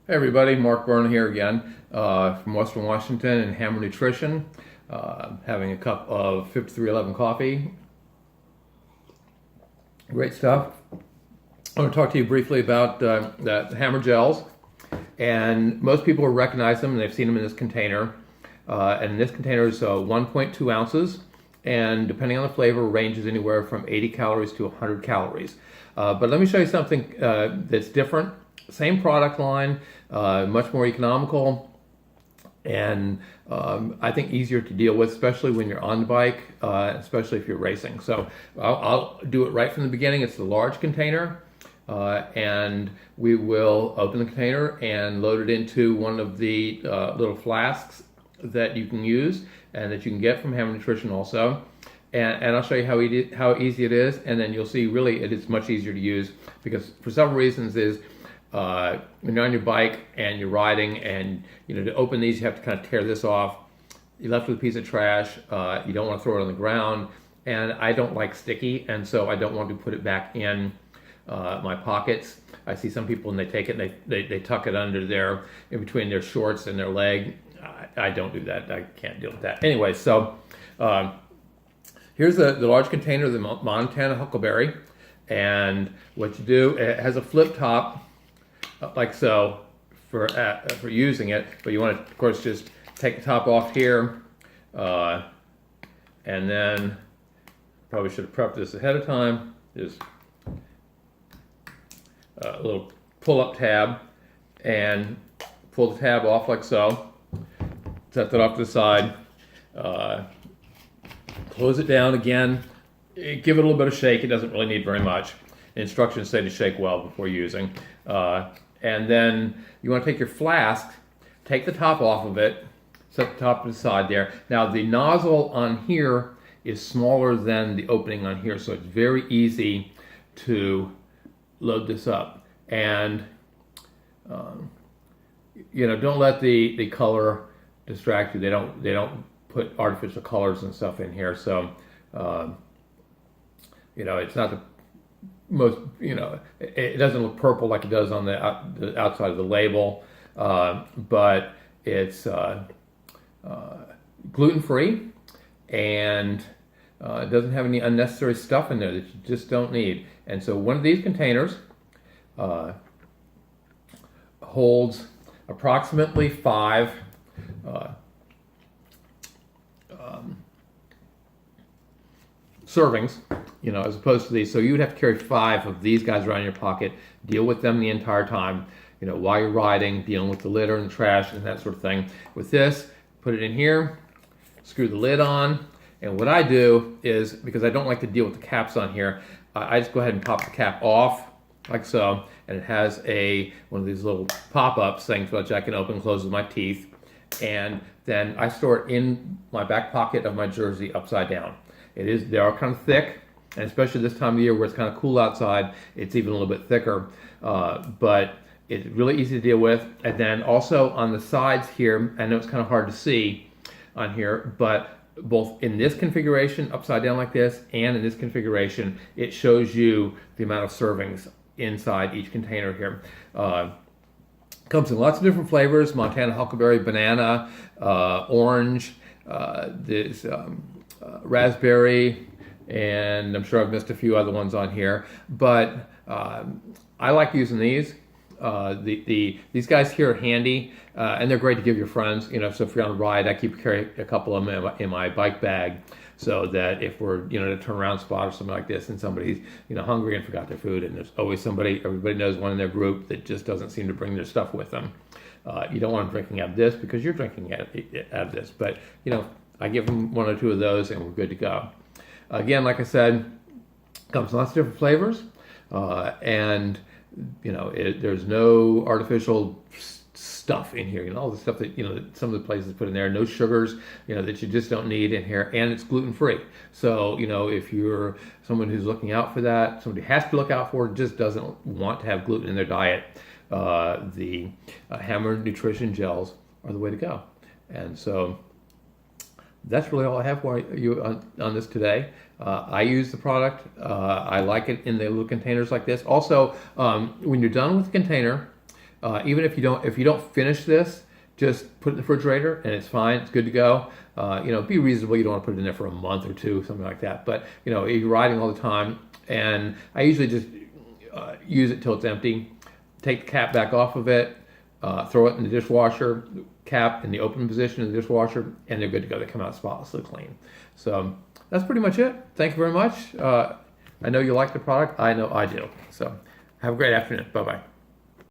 Hey everybody, Mark Byrne here again from Western Washington and Hammer Nutrition. Having a cup of 5311 coffee. Great stuff. I want to talk to you briefly about the Hammer gels. And most people will recognize them and they've seen them in this container. And this container is 1.2 ounces. And depending on the flavor, ranges anywhere from 80 calories to 100 calories. But let me show you something that's different. Same product line, much more economical, and I think easier to deal with, especially when you're on the bike, especially if you're racing. So I'll do it right from the beginning. It's the large container, and we will open the container and load it into one of the little flasks that you can use and that you can get from Hammer Nutrition also. And I'll show you how easy it is, and then you'll see really it is much easier to use because for several reasons is when you're on your bike and you're riding and to open these you have to kind of tear this off. You're left with a piece of trash. You don't want to throw it on the ground, and I don't like sticky, and so I don't want to put it back in my pockets. I see some people and they take it and they tuck it under in between their shorts and their leg. I don't do that. I can't deal with that. Anyway, so here's the large container of the Montana Huckleberry, and what you do, it has a flip top like so for using it, but you want to of course just take the top off here, and then probably should have prepped this ahead of time. Just a little pull-up tab and pull the tab off like so. Set that off to the side. Close it down again. Give it a little bit of shake. It doesn't really need very much. Instructions say to shake well before using. And then you want to take your flask, take the top off of it, set the top to the side there. Now the nozzle on here is smaller than the opening on here, so it's very easy to load this up. And don't let the color distract you. They don't put artificial colors and stuff in here, so it's not the most, it doesn't look purple like it does on the outside of the label, but it's gluten-free, and it doesn't have any unnecessary stuff in there that you just don't need. And so one of these containers holds approximately 5 servings, as opposed to these. So you would have to carry 5 of these guys around in your pocket, deal with them the entire time, while you're riding, dealing with the litter and the trash and that sort of thing. With this, put it in here, screw the lid on, and what I do is, because I don't like to deal with the caps on here, I just go ahead and pop the cap off, like so, and it has one of these little pop-ups things which I can open and close with my teeth, and then I store it in my back pocket of my jersey upside down. They are kind of thick, and especially this time of year where it's kind of cool outside, it's even a little bit thicker, but it's really easy to deal with. And then also on the sides here, I know it's kind of hard to see on here, but both in this configuration, upside down like this, and in this configuration, it shows you the amount of servings inside each container here. Comes in lots of different flavors: Montana Huckleberry, banana, orange, this raspberry, and I'm sure I've missed a few other ones on here, but I like using these. These guys here are handy, and they're great to give your friends. So if you're on a ride, I carry a couple of them in my bike bag, so that if we're in a turnaround spot or something like this, and somebody's hungry and forgot their food, and there's always everybody knows one in their group that just doesn't seem to bring their stuff with them. You don't want them drinking out of this because you're drinking out of this, but I give them 1 or 2 of those and we're good to go. Again, like I said, comes in lots of different flavors, and there's no artificial stuff in here. All the stuff that that some of the places put in there. No sugars, that you just don't need in here, and it's gluten-free. So if you're someone who's looking out for that, somebody has to look out for it, just doesn't want to have gluten in their diet, the Hammer Nutrition gels are the way to go. And so that's really all I have for you on this today. I use the product. I like it in the little containers like this. Also, when you're done with the container, Even if you don't finish this, just put it in the refrigerator and it's fine. It's good to go. Be reasonable. You don't want to put it in there for a month or two, something like that. But if you're riding all the time, and I usually just use it till it's empty. Take the cap back off of it, throw it in the dishwasher, cap in the open position in the dishwasher, and they're good to go. They come out spotlessly clean. So that's pretty much it. Thank you very much. I know you like the product. I know I do. So have a great afternoon. Bye-bye.